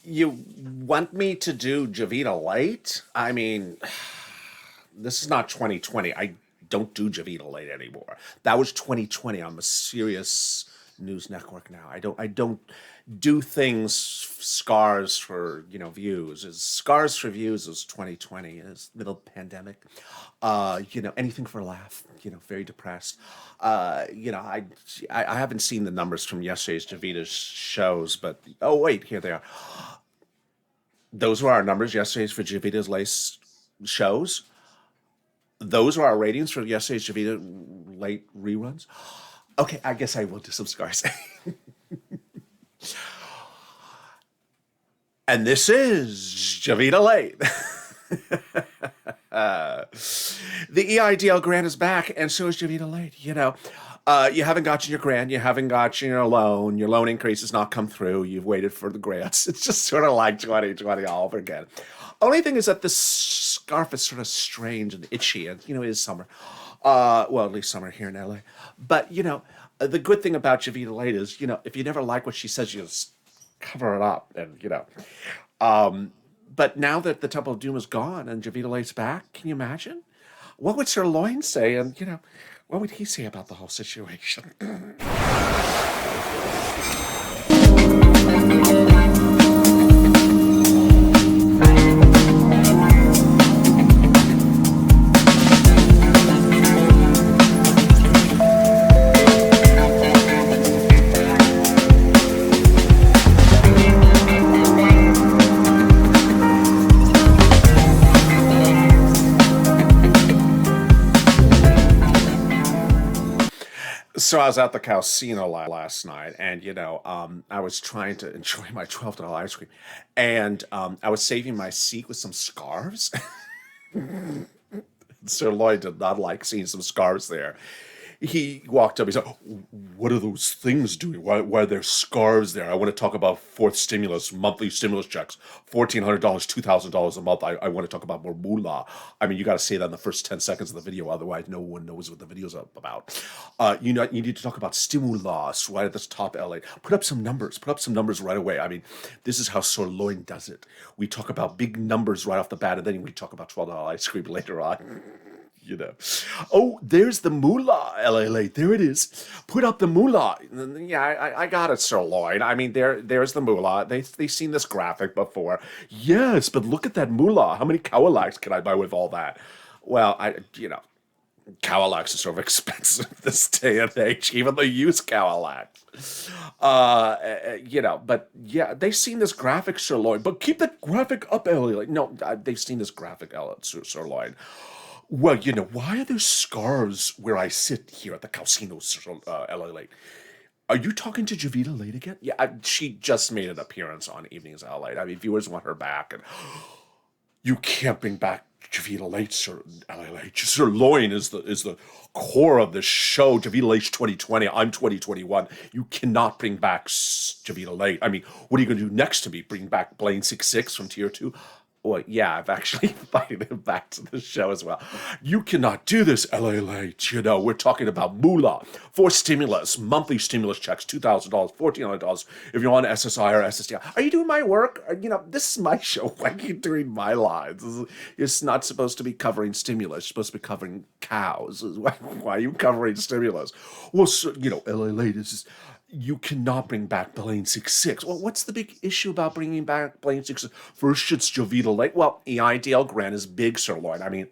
You want me to do Javita Light? I mean, this is not 2020. I don't do Javita Light anymore. That was 2020. I'm a serious news network now. I don't do things scars for, views. Is scars for views is 2020, is middle pandemic. Anything for a laugh, very depressed. I haven't seen the numbers from yesterday's Javita shows, but oh wait, here they are. Those were our numbers yesterday's for Javita's Lace shows. Those were our ratings for yesterday's Javita late reruns. Okay, I guess I will do some scars. And this is Javita Late. The EIDL grant is back, and so is Javita Late. You haven't gotten your grant, you haven't gotten your loan increase has not come through, you've waited for the grants. It's just sort of like 2020 all over again. Only thing is that this scarf is sort of strange and itchy, and it is summer. Well, at least summer here in LA. But the good thing about Javita Late is, if you never like what she says, you just cover it up, and. But now that the Temple of Doom is gone and Javita Late's back, can you imagine? What would SIRLOIN say? And, what would he say about the whole situation? So I was at the casino last night, and I was trying to enjoy my $12 ice cream, and I was saving my seat with some scarves. Sir Lloyd did not like seeing some scarves there. He walked up. He said, "What are those things doing? Why are there scarves there? I want to talk about fourth stimulus, monthly stimulus checks, $1,400, $2,000 a month. I want to talk about more moolah. I mean, you got to say that in the first 10 seconds of the video, otherwise no one knows what the video's about. You need to talk about stimulus right at the top. LA, put up some numbers. Put up some numbers right away. I mean, this is how SIRLOIN does it. We talk about big numbers right off the bat, and then we talk about $12 ice cream later on." Oh, there's the moolah, LA. There it is. Put up the moolah. Yeah, I got it, SIRLOIN. I mean, there's the moolah. They've seen this graphic before. Yes, but look at that moolah. How many Cowalacs can I buy with all that? Well, Cowalacs are sort of expensive this day and age, even the used Cowalacs. But yeah, they've seen this graphic, SIRLOIN. But keep that graphic up, LA. No, they've seen this graphic, SIRLOIN. Well, why are there scarves where I sit here at the casino, LA? Are you talking to Javita Late again? Yeah, she just made an appearance on Evenings LA. I mean, viewers want her back, and you can't bring back Javita Late, Sir LA. SIRLOIN is the core of the show. Javita Late 2020. I'm 2021. You cannot bring back Javita Late. I mean, what are you going to do next to me? Bring back Blaine 66 from Tier 2? Well, yeah, I've actually invited him back to the show as well. You cannot do this, LA Late. We're talking about moolah for stimulus, monthly stimulus checks, $2,000, $1,400 if you're on SSI or SSDI. Are you doing my work? This is my show. Why are you doing my lines? It's not supposed to be covering stimulus. You're supposed to be covering cows. Why are you covering stimulus? Well, so, LA Late is just, you cannot bring back Blaine 66. Well, what's the big issue about bringing back Blaine 66? First, it's Javita Late. Well, EIDL grant is big, SIRLOIN. I mean,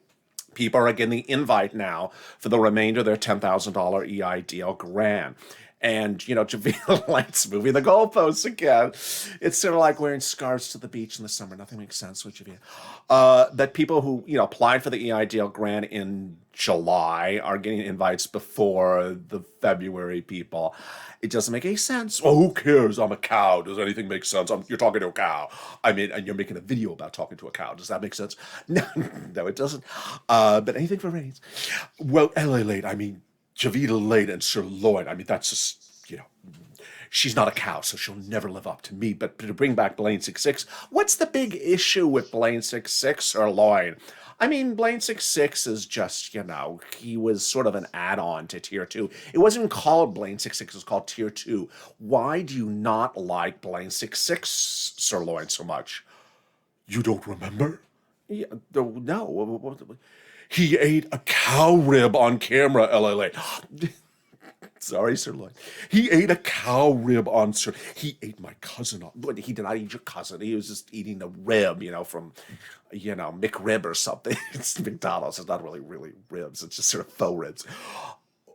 people are getting the invite now for the remainder of their $10,000 EIDL grant. And, Javita Late's moving the goalposts again. It's sort of like wearing scarves to the beach in the summer. Nothing makes sense with Javita. That people who, applied for the EIDL grant in July are getting invites before the February people. It doesn't make any sense. Well, who cares? I'm a cow. Does anything make sense? You're talking to a cow. I mean, and you're making a video about talking to a cow. Does that make sense? No, no, it doesn't. But anything for ratings. Well, LA Late, I mean, Javita Late and SIRLOIN, I mean, that's just, she's not a cow, so she'll never live up to me. But to bring back Blaine 66, what's the big issue with Blaine 66, SIRLOIN? I mean, Blade 66 is just, he was sort of an add-on to Tier 2. It wasn't even called Blade 66, it was called Tier 2. Why do you not like Blade 66 Sirloin so much? You don't remember? Yeah, no. He ate a cow rib on camera, LLA. Sorry, Sirloin. He ate a cow rib on Sir. He ate my cousin on. But he did not eat your cousin. He was just eating the rib, from, McRib or something. It's McDonald's. It's not really ribs. It's just sort of faux ribs.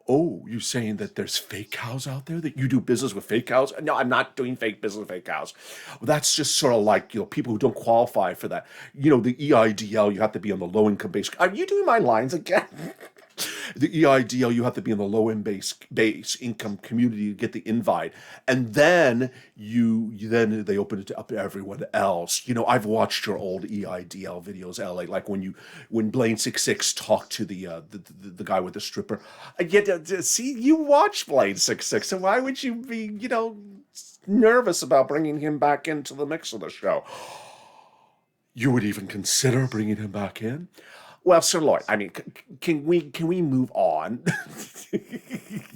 Oh, you saying that there's fake cows out there, that you do business with fake cows? No, I'm not doing fake business with fake cows. That's just sort of like, people who don't qualify for that. The EIDL, you have to be on the low income base. Are you doing my lines again? The EIDL, you have to be in the low base income community to get the invite, and then then they open it up to everyone else. I've watched your old EIDL videos, LA, like when Blaine 66 talked to the guy with the stripper. I get to see you watch Blaine 66, so why would you be nervous about bringing him back into the mix of the show? You would even consider bringing him back in? Well, Sir Lloyd, I mean, can we move on?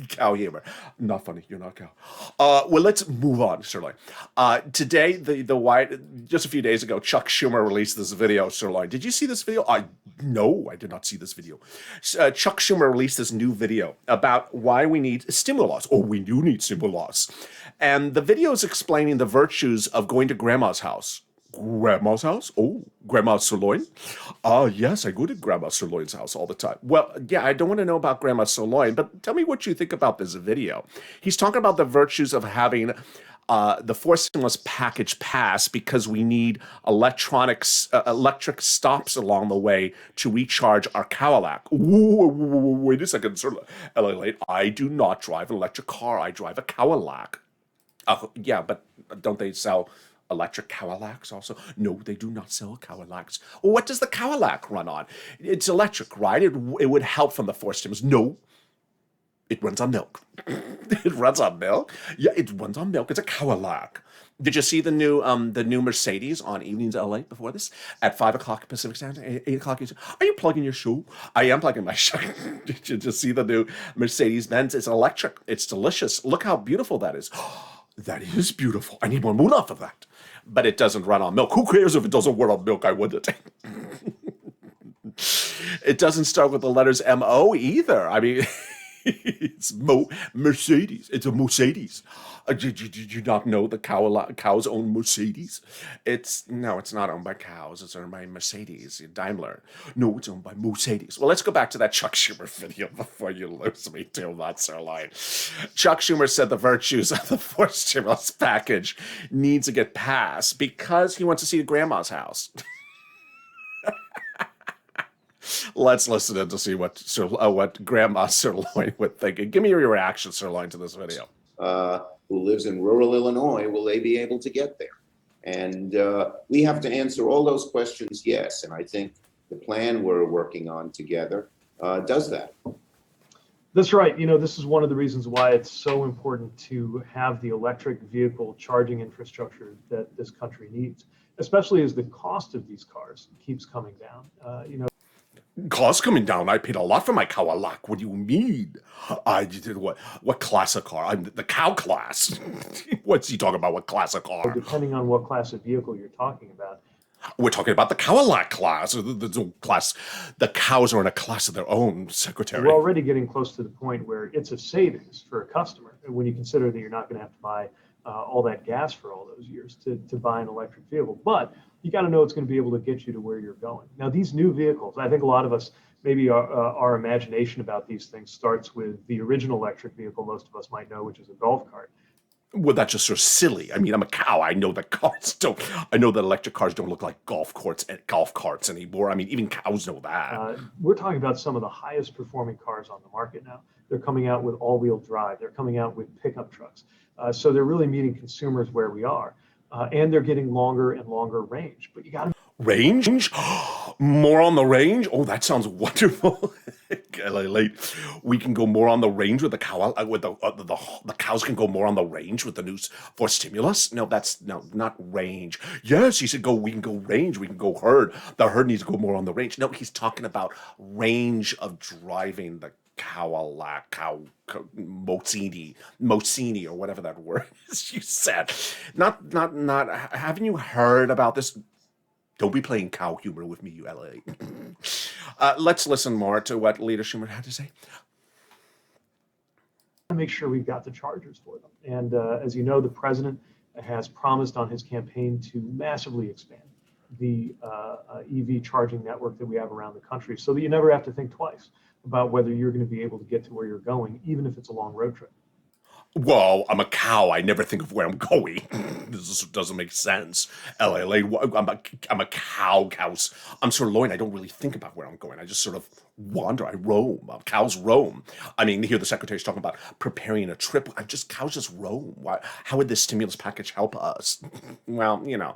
Cow humor. Not funny. You're not cow. Well, let's move on, Sir Lloyd. Today, just a few days ago, Chuck Schumer released this video, Sir Lloyd. Did you see this video? No, I did not see this video. Chuck Schumer released this new video about why we need stimulus. Oh, we do need stimulus. And the video is explaining the virtues of going to grandma's house. Grandma's house? Oh, Grandma Sirloin? Yes, I go to Grandma Sirloin's house all the time. Well, yeah, I don't want to know about Grandma Sirloin, but tell me what you think about this video. He's talking about the virtues of having the four stimulus package pass because we need electric stops along the way to recharge our Cadillac. Ooh, wait a second, sir. LA, I do not drive an electric car. I drive a Cadillac. Yeah, but don't they sell electric Cadillacs also? No, they do not sell Cadillacs. Well, what does the Cadillac run on? It's electric, right? It would help from the four stimulus. No, it runs on milk. It runs on milk? Yeah, it runs on milk. It's a Cadillac. Did you see the new Mercedes on Evenings LA before this? At 5 o'clock Pacific Standard, 8 o'clock. Are you plugging your show? I am plugging my show. Did you just see the new Mercedes-Benz? It's electric. It's delicious. Look how beautiful that is. That is beautiful. I need more moon off of that. But it doesn't run on milk. Who cares if it doesn't run on milk? I wouldn't. It doesn't start with the letters M-O either. I mean, it's Mercedes. It's a Mercedes. Did you not know the cows own Mercedes? It's not owned by cows. It's owned by Mercedes, Daimler. No, it's owned by Mercedes. Well, let's go back to that Chuck Schumer video before you lose me too much, Sirloin. Chuck Schumer said the virtues of the fourth stimulus package needs to get passed because he wants to see grandma's house. Let's listen in to see what Grandma Sirloin would think. Give me your reaction, Sirloin, to this video. Who lives in rural Illinois, will they be able to get there? And we have to answer all those questions, yes. And I think the plan we're working on together does that. That's right. This is one of the reasons why it's so important to have the electric vehicle charging infrastructure that this country needs, especially as the cost of these cars keeps coming down. Cost coming down. I paid a lot for my Cadillac. What do you mean? I did what class of car? I'm the cow class. What's he talking about? What class of car? Depending on what class of vehicle you're talking about. We're talking about the Cadillac class. The class. The cows are in a class of their own, Secretary. We're already getting close to the point where it's a savings for a customer when you consider that you're not going to have to buy all that gas for all those years to buy an electric vehicle. But you got to know it's going to be able to get you to where you're going. Now, these new vehicles, I think a lot of us, maybe our imagination about these things starts with the original electric vehicle most of us might know, which is a golf cart. Well, that's just sort of silly. I mean, I'm a cow. I know that electric cars don't look like golf carts anymore. I mean, even cows know that. We're talking about some of the highest performing cars on the market now. They're coming out with all-wheel drive. They're coming out with pickup trucks. So they're really meeting consumers where we are. And they're getting longer and longer range. But you got to... Range? More on the range? Oh, that sounds wonderful. LALATE. We can go more on the range with the cow. With the cows can go more on the range with the new for stimulus. No, not range. Yes, he said go. We can go range. We can go herd. The herd needs to go more on the range. No, he's talking about range of driving the Mocini, or whatever that word is you said. Not. Haven't you heard about this? Don't be playing cow humor with me, you LA. Let's listen more to what Leader Schumer had to say. Make sure we've got the chargers for them. And as you know, the president has promised on his campaign to massively expand the EV charging network that we have around the country, so that you never have to think twice about whether you're going to be able to get to where you're going, even if it's a long road trip. Well, I'm a cow. I never think of where I'm going. This doesn't make sense. LLA, I'm a cow. I'm SIRLOIN. I don't really think about where I'm going. I just sort of wander. I roam. Cows roam. I mean, here the secretary's talking about preparing a trip. Cows just roam. Why? How would this stimulus package help us? Well, you go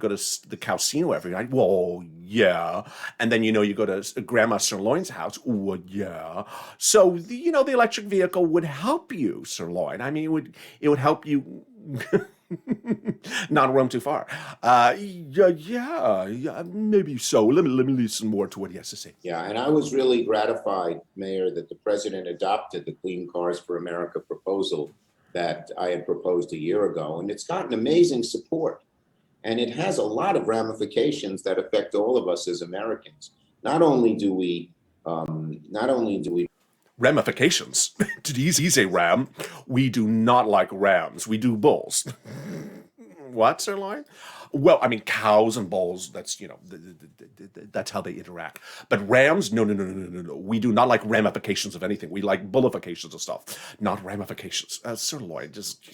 to the casino every night. Well, yeah. And then, you go to Grandma SIRLOIN's house. Well, yeah. So, the electric vehicle would help you, SIRLOIN. I mean, it would help you not roam too far. Yeah, maybe so. Let me listen more to what he has to say. Yeah, and I was really gratified, Mayor, that the president adopted the Clean Cars for America proposal that I had proposed a year ago, and it's gotten amazing support. And it has a lot of ramifications that affect all of us as Americans. Not only do we ramifications. Did he say ram? We do not like rams. We do bulls. What, SIRLOIN? Well, I mean, cows and bulls, that's, that's how they interact. But rams, no. We do not like ramifications of anything. We like bullifications of stuff, not ramifications. SIRLOIN, just,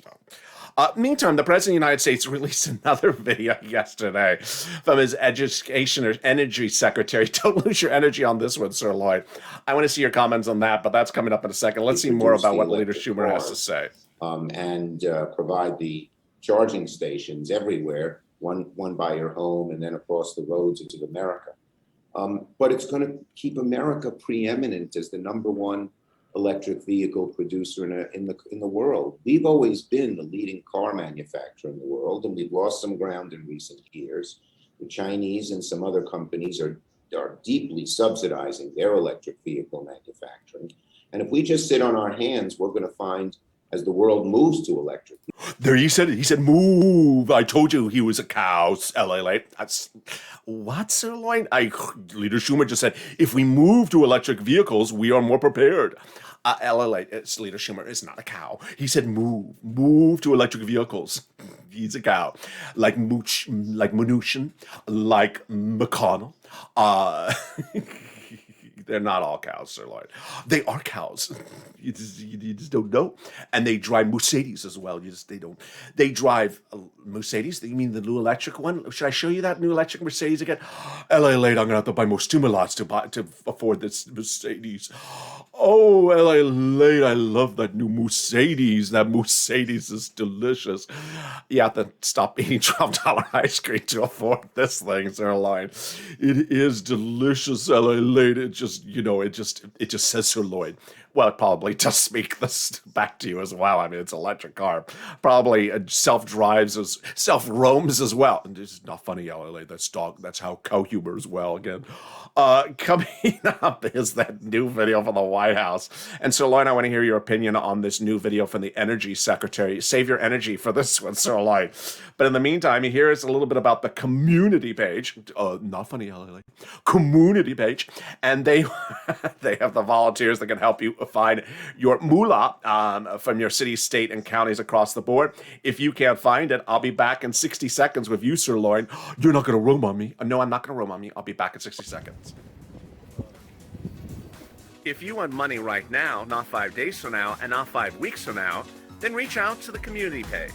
meantime, the President of the United States released another video yesterday from his Education or Energy Secretary. Don't lose your energy on this one, SIRLOIN. I want to see your comments on that, but that's coming up in a second. Let's see more about what Leader Schumer has to say. And provide the charging stations everywhere, one by your home and then across the roads into America. But it's going to keep America preeminent as the #1 electric vehicle producer in the world. We've always been the leading car manufacturer in the world, and we've lost some ground in recent years. The Chinese and some other companies are deeply subsidizing their electric vehicle manufacturing. And if we just sit on our hands, we're going to find, as the world moves to electric. There, he said it. He said, move. I told you he was a cow. LALATE. That's what, SIRLOIN? Leader Schumer just said, if we move to electric vehicles, we are more prepared. LALATE, it's Leader Schumer is not a cow. He said, move to electric vehicles. He's a cow. Like Mnuchin, like McConnell. They're not all cows, SIRLOIN. They are cows. You just don't know. And they drive Mercedes as well. They don't. They drive Mercedes. You mean the new electric one? Should I show you that new electric Mercedes again? LALATE, I'm gonna have to buy more stimulus to afford this Mercedes. Oh, LALATE, I love that new Mercedes. That Mercedes is delicious. You have to stop eating $12 ice cream to afford this thing, SIRLOIN. It is delicious, LALATE. It just says SIRLOIN. Well, it probably does speak this back to you as well. I mean, it's an electric car. Probably self-roams as well. And it's not funny, LALATE. That's how cow humor as well, again. Coming up is that new video from the White House. And SIRLOIN, I want to hear your opinion on this new video from the Energy Secretary. Save your energy for this one, SIRLOIN. But in the meantime, here is a little bit about the community page. Not funny, LALATE. Community page. And they have the volunteers that can help you find your moolah from your cities, state, and counties across the board. If you can't find it, I'll be back in 60 seconds with you, SIRLOIN. You're not going to roam on me. No, I'm not going to roam on me. I'll be back in 60 seconds. If you want money right now, not 5 days from now, and not 5 weeks from now, then reach out to the community page.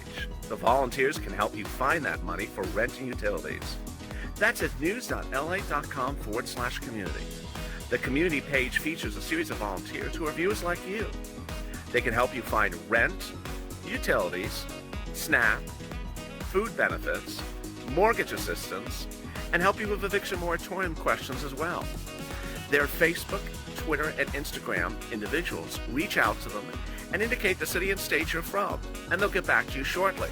The volunteers can help you find that money for rent and utilities. That's at news.la.com/community. The community page features a series of volunteers who are viewers like you. They can help you find rent, utilities, SNAP, food benefits, mortgage assistance, and help you with eviction moratorium questions as well. Their Facebook, Twitter, and Instagram individuals reach out to them and indicate the city and state you're from, and they'll get back to you shortly.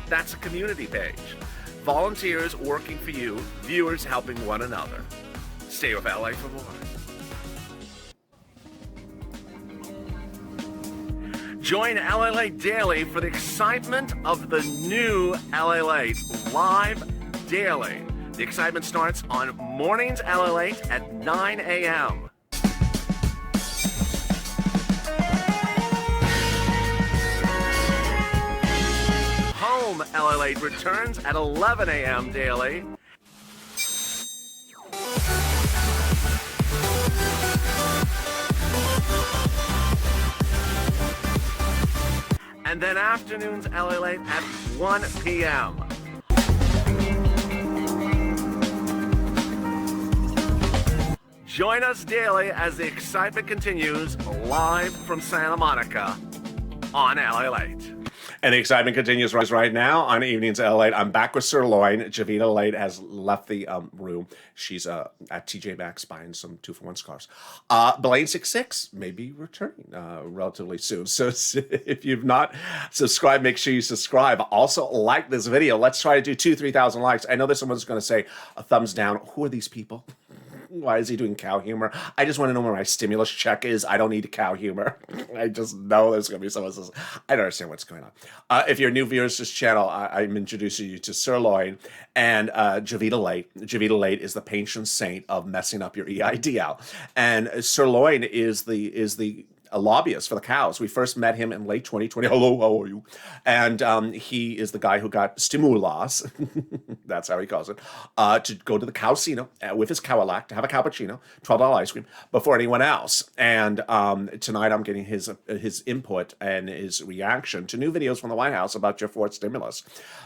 That's a community page. Volunteers working for you, viewers helping one another. Stay with LA for more. Join LALATE Daily for the excitement of the new LALATE live daily. The excitement starts on mornings LALATE at 9 a.m. Home LALATE returns at 11 a.m. daily. And then afternoons LALATE at 1 p.m. Join us daily as the excitement continues live from Santa Monica on LALATE. And the excitement continues right now on Evenings at LALATE. I'm back with SIRLOIN. Javita Late has left the room. She's at TJ Maxx buying some 2-for-1 scarves. Blaine66 may be returning relatively soon. So if you've not subscribed, make sure you subscribe. Also, like this video. Let's try to do 2,000-3,000 likes. I know there's someone's going to say a thumbs down. Who are these people? Why is he doing cow humor? I just want to know where my stimulus check is. I don't need cow humor. I just know there's going to be someone who says, I don't understand what's going on. If you're new viewers to this channel, I'm introducing you to SIRLOIN and Javita Late. Javita Late is the patron saint of messing up your EID out. And SIRLOIN is the a lobbyist for the cows. We first met him in late 2020. Hello, how are you? And he is the guy who got stimulus, that's how he calls it, to go to the Cowcino with his Cowalac to have a cappuccino, $12 ice cream, before anyone else. And tonight I'm getting his input and his reaction to new videos from the White House about your fourth stimulus.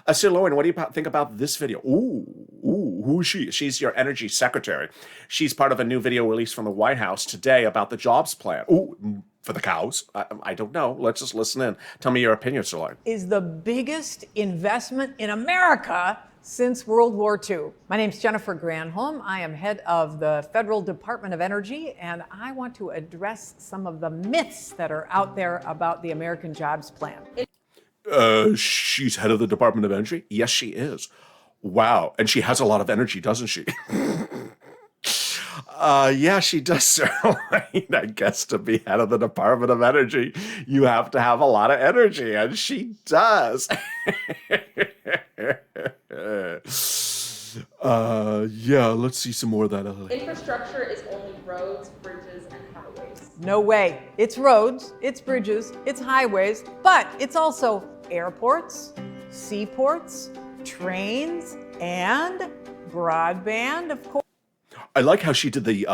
SIRLOIN, what do you think about this video? Ooh, who is she? She's your energy secretary. She's part of a new video released from the White House today about the jobs plan. Ooh, for the cows? I don't know. Let's just listen in. Tell me your opinion, SIRLOIN. Is the biggest investment in America since World War II. My name's Jennifer Granholm. I am head of the Federal Department of Energy, and I want to address some of the myths that are out there about the American Jobs Plan. She's head of the Department of Energy? Yes, she is. Wow. And she has a lot of energy, doesn't she? Yeah, she does, SIRLOIN. I guess to be head of the Department of Energy, you have to have a lot of energy, and she does. Yeah, let's see some more of that. Infrastructure is only roads, bridges, and highways. No way. It's roads, it's bridges, it's highways, but it's also airports, seaports, trains, and broadband, of course. I like how she did the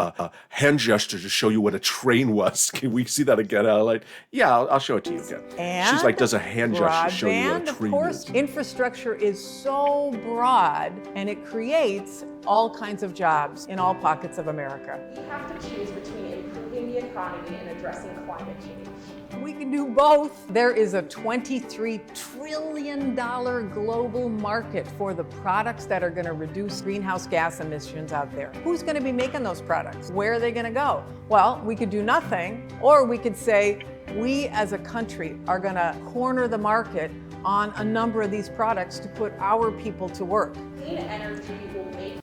hand gesture to show you what a train was. Can we see that again? Yeah, I'll show it to you again. And she's like, does a hand gesture show you what a train of course, is? infrastructure is so broad, and it creates all kinds of jobs in all pockets of America. We have to choose between improving the economy and addressing climate change. We can do both. There is a $23 trillion global market for the products that are going to reduce greenhouse gas emissions out there. Who's going to be making those products? Where are they going to go? Well, we could do nothing, or we could say we as a country are going to corner the market on a number of these products to put our people to work. Clean energy will make...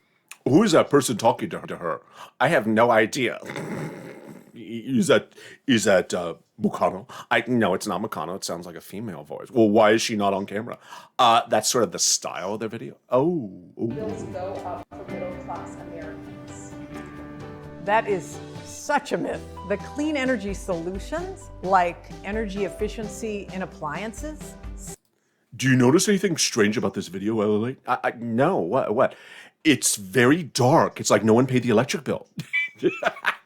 Who is that person talking to her? I have no idea. Is that Mucano? No, it's not Mucano. It sounds like a female voice. Well, why is she not on camera? That's sort of the style of their video. Bills go up for middle-class Americans. That is such a myth. The clean energy solutions, like energy efficiency in appliances. Do you notice anything strange about this video, Lily? No. What? It's very dark. It's like no one paid the electric bill.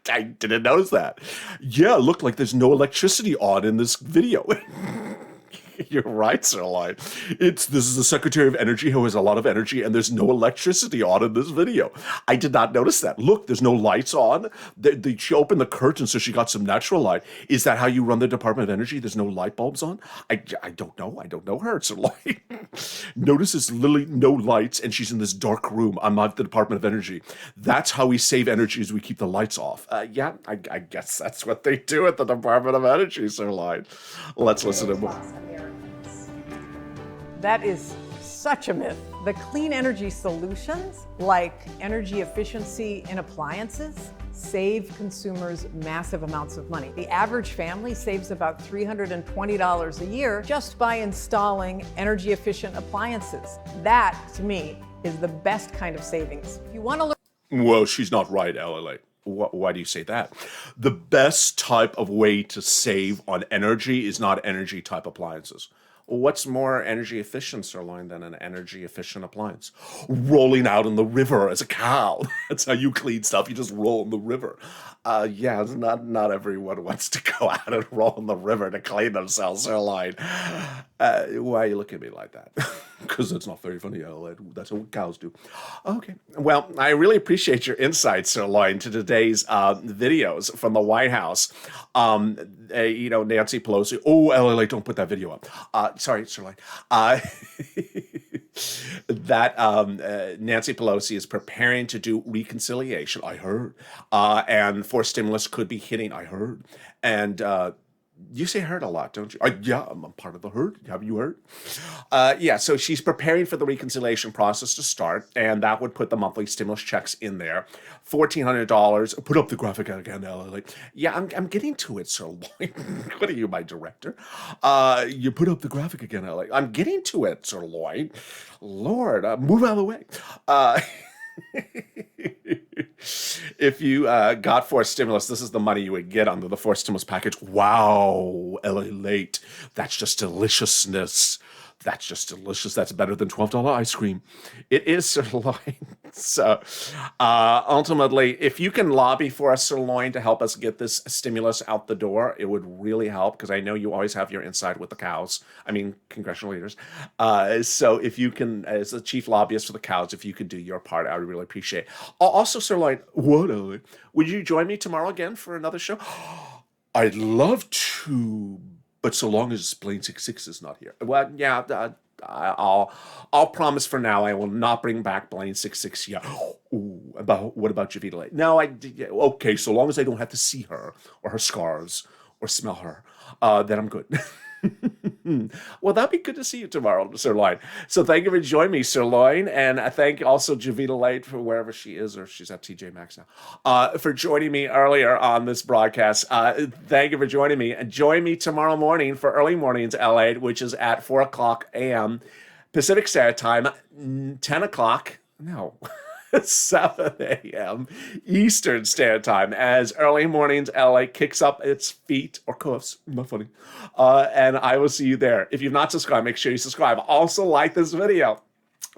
I didn't notice that. Yeah, look, like there's no electricity on in this video. You're right, SIRLOIN. This is the Secretary of Energy who has a lot of energy, and there's no electricity on in this video. I did not notice that. Look, there's no lights on. She opened the curtain so she got some natural light. Is that how you run the Department of Energy? There's no light bulbs on? I don't know. I don't know her, SIRLOIN. Notices literally no lights, and she's in this dark room. I'm at the Department of Energy. That's how we save energy, is we keep the lights off. Yeah, I guess that's what they do at the Department of Energy, SIRLOIN. Let's listen to more. Americans. That is such a myth. The clean energy solutions, like energy efficiency in appliances, save consumers massive amounts of money. The average family saves about $320 a year just by installing energy efficient appliances. That, to me, is the best kind of savings. If you want to learn. Well, she's not right, LLA. Why do you say that? The best type of way to save on energy is not energy type appliances. What's more energy efficient, SIRLOIN, than an energy efficient appliance? Rolling out in the river as a cow. That's how you clean stuff. You just roll in the river. Yeah, it's not everyone wants to go out and roll in the river to clean themselves, SIRLOIN. Why are you looking at me like that? Because that's not very funny. That's what cows do. Okay. Well, I really appreciate your insights, SIRLOIN, to today's videos from the White House. Nancy Pelosi. Oh, LLA, don't put that video up. Sorry, SIRLOIN. That Nancy Pelosi is preparing to do reconciliation, I heard. And for stimulus could be hitting, I heard. And you say heard a lot, don't you? Yeah, I'm part of the herd. Have you heard? Yeah, so she's preparing for the reconciliation process to start, and that would put the monthly stimulus checks in there. $1,400. Put up the graphic again, LLA. Yeah, I'm getting to it, SIRLOIN. What are you, my director? You put up the graphic again, LLA. I'm getting to it, SIRLOIN. Lord, move out of the way. If you got forced stimulus, this is the money you would get under the forced stimulus package. Wow, LALATE. That's just deliciousness. That's just delicious. That's better than $12 ice cream. It is, SIRLOIN. So ultimately, if you can lobby for us, SIRLOIN, to help us get this stimulus out the door, it would really help, because I know you always have your inside with the cows. I mean, congressional leaders. So if you can, as the chief lobbyist for the cows, if you could do your part, I would really appreciate it. Also, SIRLOIN, what, Ellie? Would you join me tomorrow again for another show? I'd love to, but so long as Blaine 66 is not here. Well, yeah, I'll promise for now I will not bring back Blaine 66 yet. Ooh, what about Javita Late? No, okay, so long as I don't have to see her or her scars or smell her, then I'm good. Well, that'd be good to see you tomorrow, SIRLOIN. So thank you for joining me, SIRLOIN, and I thank also Javita Late for wherever she is, or she's at TJ Maxx now, for joining me earlier on this broadcast. Thank you for joining me, and join me tomorrow morning for Early Mornings LA, which is at 4 o'clock a.m. Pacific Standard Time, 10 o'clock, no, 7 a.m. Eastern Standard Time, as Early Mornings LA kicks up its feet or cuffs, not funny, and I will see you there. If you've not subscribed, make sure you subscribe. Also, like this video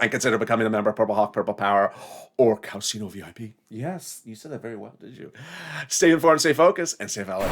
and consider becoming a member of Purple Hawk, Purple Power, or Calcino VIP. Yes, you said that very well, did you? Stay informed, stay focused, and stay valid.